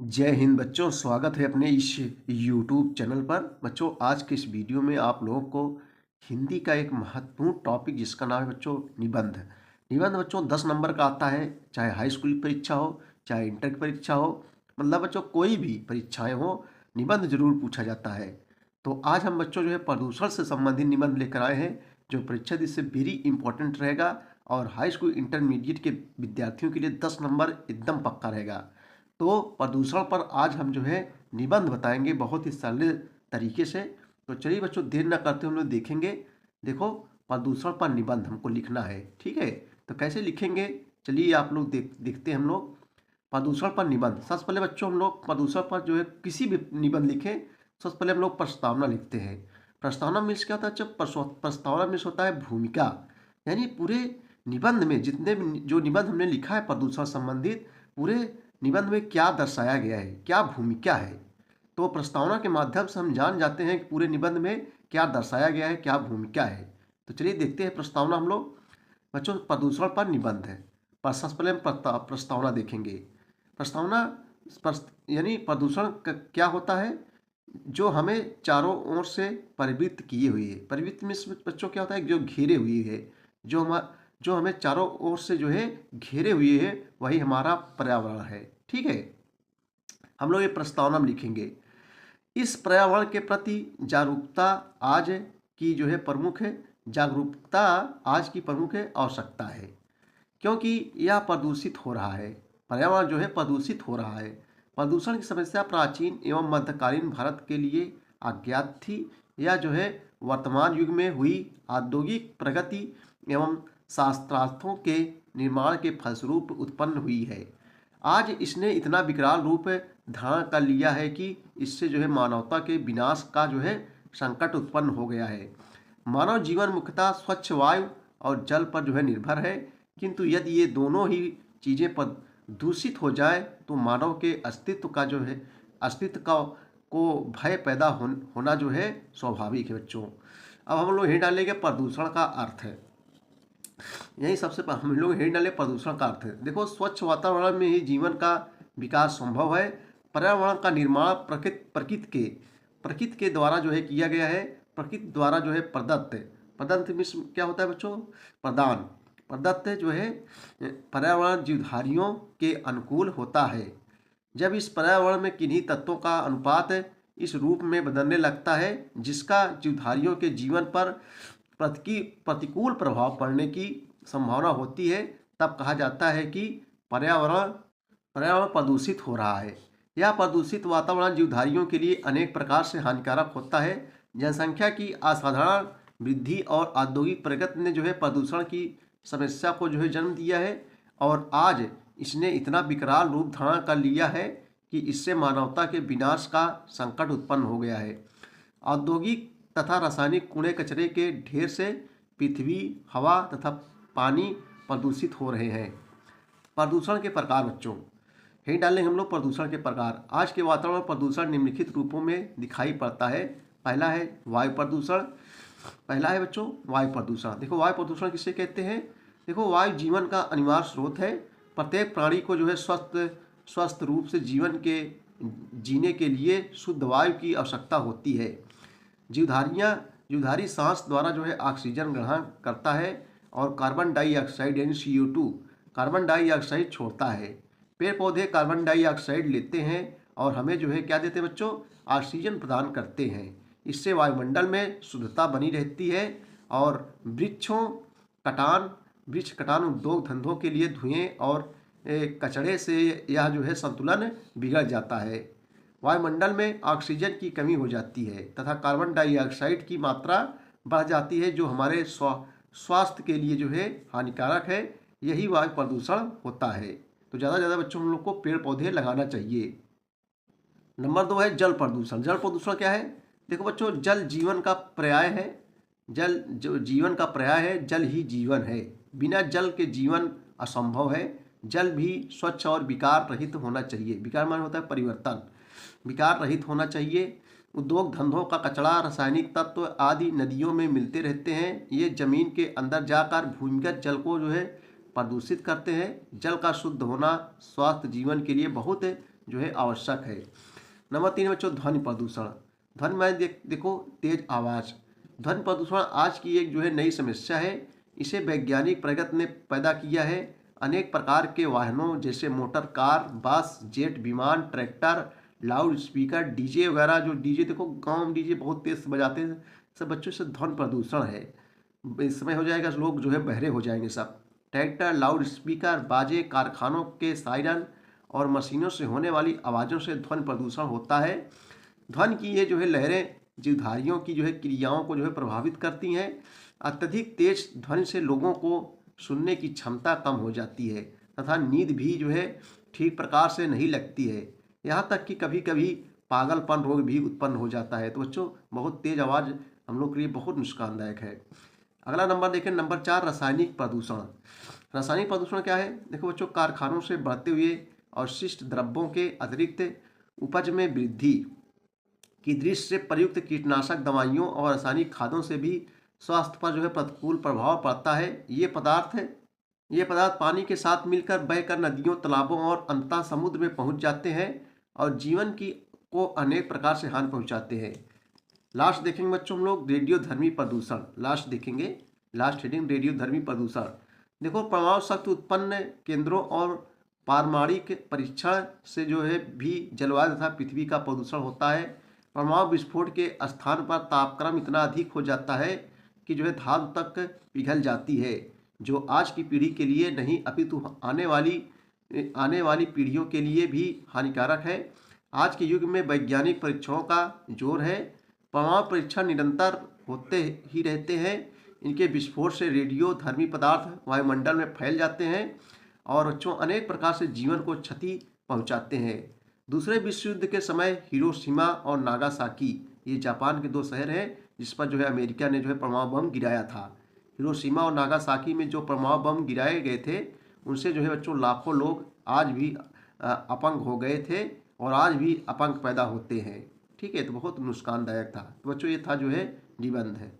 जय हिंद बच्चों, स्वागत है अपने इस YouTube चैनल पर। बच्चों, आज के इस वीडियो में आप लोगों को हिंदी का एक महत्वपूर्ण टॉपिक जिसका नाम है बच्चों निबंध। निबंध बच्चों 10 नंबर का आता है, चाहे हाई स्कूल की परीक्षा हो, चाहे इंटर की परीक्षा हो, मतलब बच्चों कोई भी परीक्षाएं हो, निबंध जरूर पूछा जाता है। तो आज हम बच्चों जो है प्रदूषण से संबंधित निबंध लेकर आए हैं, जो परीक्षा दृष्टि से वेरी इंपॉर्टेंट रहेगा और हाई स्कूल इंटरमीडिएट के विद्यार्थियों के लिए 10 नंबर एकदम पक्का रहेगा। तो प्रदूषण पर आज हम जो है निबंध बताएंगे बहुत ही सरल तरीके से। तो चलिए बच्चों, देर न करते हम लोग देखेंगे। देखो, प्रदूषण पर निबंध हमको लिखना है, ठीक है। तो कैसे लिखेंगे, चलिए आप लोग देखते हैं। हम लोग प्रदूषण पर निबंध, सबसे पहले बच्चों हम लोग प्रदूषण पर जो है किसी भी निबंध लिखें, सबसे पहले हम लोग प्रस्तावना लिखते हैं। प्रस्तावना मीन्स क्या होता है? जब प्रस्तावना मीन्स होता है भूमिका, यानी पूरे निबंध में जितने भी जो निबंध हमने लिखा है प्रदूषण संबंधित, पूरे निबंध में क्या दर्शाया गया है, क्या भूमिका है। तो प्रस्तावना के माध्यम से हम जान जाते हैं कि पूरे निबंध में क्या दर्शाया गया है, क्या भूमिका है। तो चलिए देखते हैं प्रस्तावना हम लोग। बच्चों, प्रदूषण पर निबंध है। सबसे पहले हम प्रस्तावना देखेंगे। प्रस्तावना यानी प्रदूषण क्या होता है? जो हमें चारों ओर से परिवृत्त किए हुए है। परिवृत्त में बच्चों क्या होता है? जो घेरे हुए है, जो हमें चारों ओर से जो है घेरे हुए है, वही हमारा पर्यावरण है, ठीक है। हम लोग ये प्रस्तावना में लिखेंगे, इस पर्यावरण के प्रति जागरूकता आज की जो है प्रमुख है जागरूकता आज की प्रमुख है आवश्यकता है, क्योंकि यह प्रदूषित हो रहा है। पर्यावरण जो है प्रदूषित हो रहा है। प्रदूषण की समस्या प्राचीन एवं मध्यकालीन भारत के लिए अज्ञात थी। यह जो है वर्तमान युग में हुई औद्योगिक प्रगति एवं शास्त्रार्थों के निर्माण के फलस्वरूप उत्पन्न हुई है। आज इसने इतना विकराल रूप धारण कर लिया है कि इससे जो है मानवता के विनाश का जो है संकट उत्पन्न हो गया है। मानव जीवन मुख्यतः स्वच्छ वायु और जल पर जो है निर्भर है, किंतु यदि ये दोनों ही चीज़ें पर दूषित हो जाए तो मानव के अस्तित्व का जो है अस्तित्व को भय पैदा होना जो है स्वाभाविक है बच्चों। अब हम लोग यही डालेंगे प्रदूषण का अर्थ है। यही सबसे हम लोग हेड डाले प्रदूषण का अर्थ है। देखो, स्वच्छ वातावरण में ही जीवन का विकास संभव है। पर्यावरण का निर्माण प्रकृति के द्वारा जो है किया गया है। प्रकृति द्वारा जो है प्रदत्त, प्रदत्त मीन्स क्या होता है बच्चों? प्रदान। प्रदत्त जो है पर्यावरण जीवधारियों के अनुकूल होता है। जब इस पर्यावरण में किन्हीं तत्वों का अनुपात इस रूप में बदलने लगता है जिसका जीवधारियों के जीवन पर प्रतिकूल प्रभाव पड़ने की संभावना होती है, तब कहा जाता है कि पर्यावरण पर्यावरण प्रदूषित हो रहा है। यह प्रदूषित वातावरण जीवधारियों के लिए अनेक प्रकार से हानिकारक होता है। जनसंख्या की असाधारण वृद्धि और औद्योगिक प्रगति ने जो है प्रदूषण की समस्या को जो है जन्म दिया है, और आज इसने इतना विकराल रूप धारण कर लिया है कि इससे मानवता के विनाश का संकट उत्पन्न हो गया है। औद्योगिक तथा रासायनिक कूड़े कचरे के ढेर से पृथ्वी, हवा तथा पानी प्रदूषित हो रहे हैं। प्रदूषण के प्रकार बच्चों, यही डालेंगे हम लोग प्रदूषण के प्रकार। आज के वातावरण प्रदूषण निम्नलिखित रूपों में दिखाई पड़ता है। पहला है वायु प्रदूषण। पहला है बच्चों वायु प्रदूषण। देखो, वायु प्रदूषण किसे कहते हैं? देखो, वायु जीवन का अनिवार्य स्रोत है। प्रत्येक प्राणी को जो है स्वस्थ रूप से जीने के लिए शुद्ध वायु की आवश्यकता होती है। जीवधारी सांस द्वारा जो है ऑक्सीजन ग्रहण करता है और कार्बन डाइऑक्साइड यानी CO2 कार्बन डाइऑक्साइड छोड़ता है। पेड़ पौधे कार्बन डाइऑक्साइड लेते हैं और हमें जो है क्या देते हैं बच्चों? ऑक्सीजन प्रदान करते हैं। इससे वायुमंडल में शुद्धता बनी रहती है और वृक्ष कटान उद्योग धंधों के लिए धुएं और कचरे से यह जो है संतुलन बिगड़ जाता है। वायुमंडल में ऑक्सीजन की कमी हो जाती है तथा कार्बन डाइऑक्साइड की मात्रा बढ़ जाती है, जो हमारे स्वास्थ्य के लिए जो है हानिकारक है। यही वायु प्रदूषण होता है। तो ज़्यादा से ज़्यादा बच्चों हम लोग को पेड़ पौधे लगाना चाहिए। नंबर 2 है जल प्रदूषण। जल प्रदूषण क्या है? देखो बच्चों, जल जीवन का पर्याय है। जल जो जीवन का पर्याय है, जल ही जीवन है। बिना जल के जीवन असंभव है। जल भी स्वच्छ और विकार रहित होना चाहिए। विकार माने होता है परिवर्तन। विकार रहित होना चाहिए। उद्योग धंधों का कचरा, रासायनिक तत्व आदि नदियों में मिलते रहते हैं। ये जमीन के अंदर जाकर भूमिगत जल को जो है प्रदूषित करते हैं। जल का शुद्ध होना स्वास्थ्य जीवन के लिए बहुत जो है आवश्यक है। नंबर 3 बच्चों ध्वनि प्रदूषण। ध्वनि में देखो तेज आवाज़। ध्वनि प्रदूषण आज की एक जो है नई समस्या है। इसे वैज्ञानिक प्रगति ने पैदा किया है। अनेक प्रकार के वाहनों जैसे मोटर कार, बस, जेट विमान, ट्रैक्टर, लाउड स्पीकर, डीजे वगैरह, जो डीजे देखो गाँव में डीजे बहुत तेज बजाते हैं, सब बच्चों से ध्वनि प्रदूषण है। इस समय हो जाएगा लोग जो है बहरे हो जाएंगे सब। ट्रैक्टर, लाउड स्पीकर, बाजे, कारखानों के सायरन और मशीनों से होने वाली आवाज़ों से ध्वनि प्रदूषण होता है। ध्वनि की ये जो है लहरें जीवधारियों की जो है क्रियाओं को जो है प्रभावित करती हैं। अत्यधिक तेज ध्वनि से लोगों को सुनने की क्षमता कम हो जाती है तथा नींद भी जो है ठीक प्रकार से नहीं लगती है। यहाँ तक कि कभी कभी पागलपन रोग भी उत्पन्न हो जाता है। तो बच्चों बहुत तेज आवाज़ हम लोग के लिए बहुत नुकसानदायक है। अगला नंबर देखें, नंबर 4 रासायनिक प्रदूषण। रासायनिक प्रदूषण क्या है? देखो बच्चों, कारखानों से बढ़ते हुए अवशिष्ट द्रव्यों के अतिरिक्त उपज में वृद्धि की दृष्टि से प्रयुक्त कीटनाशक दवाइयों और रासायनिक खादों से भी स्वास्थ्य पर जो है प्रतिकूल प्रभाव पड़ता है। ये पदार्थ पानी के साथ मिलकर बहकर नदियों, तालाबों और अंततः समुद्र में पहुंच जाते हैं और जीवन की को अनेक प्रकार से हानि पहुंचाते हैं। लास्ट देखेंगे बच्चों हम लोग रेडियोधर्मी प्रदूषण। लास्ट हेडिंग रेडियोधर्मी प्रदूषण। देखो, परमाणु शक्ति उत्पन्न केंद्रों और पारमाणिक परीक्षण से जो है भी जलवायु तथा पृथ्वी का प्रदूषण होता है। परमाणु विस्फोट के स्थान पर तापक्रम इतना अधिक हो जाता है कि जो है धातु तक पिघल जाती है, जो आज की पीढ़ी के लिए नहीं अपितु आने वाली पीढ़ियों के लिए भी हानिकारक है। आज के युग में वैज्ञानिक परीक्षणों का जोर है। परमाणु परीक्षण निरंतर होते ही रहते हैं। इनके विस्फोट से रेडियोधर्मी पदार्थ वायुमंडल में फैल जाते हैं और बच्चों अनेक प्रकार से जीवन को क्षति पहुंचाते हैं। दूसरे विश्व युद्ध के समय हिरोशिमा और नागासाकी, ये जापान के दो शहर हैं जिस पर जो है अमेरिका ने जो है परमाणु बम गिराया था। हिरोशिमा और नागासाकी में जो परमाणु बम गिराए गए थे उनसे जो है बच्चों लाखों लोग आज भी अपंग हो गए थे और आज भी अपंग पैदा होते हैं। ठीक है, तो बहुत नुकसानदायक था। तो बच्चों ये था जो है निबंध है।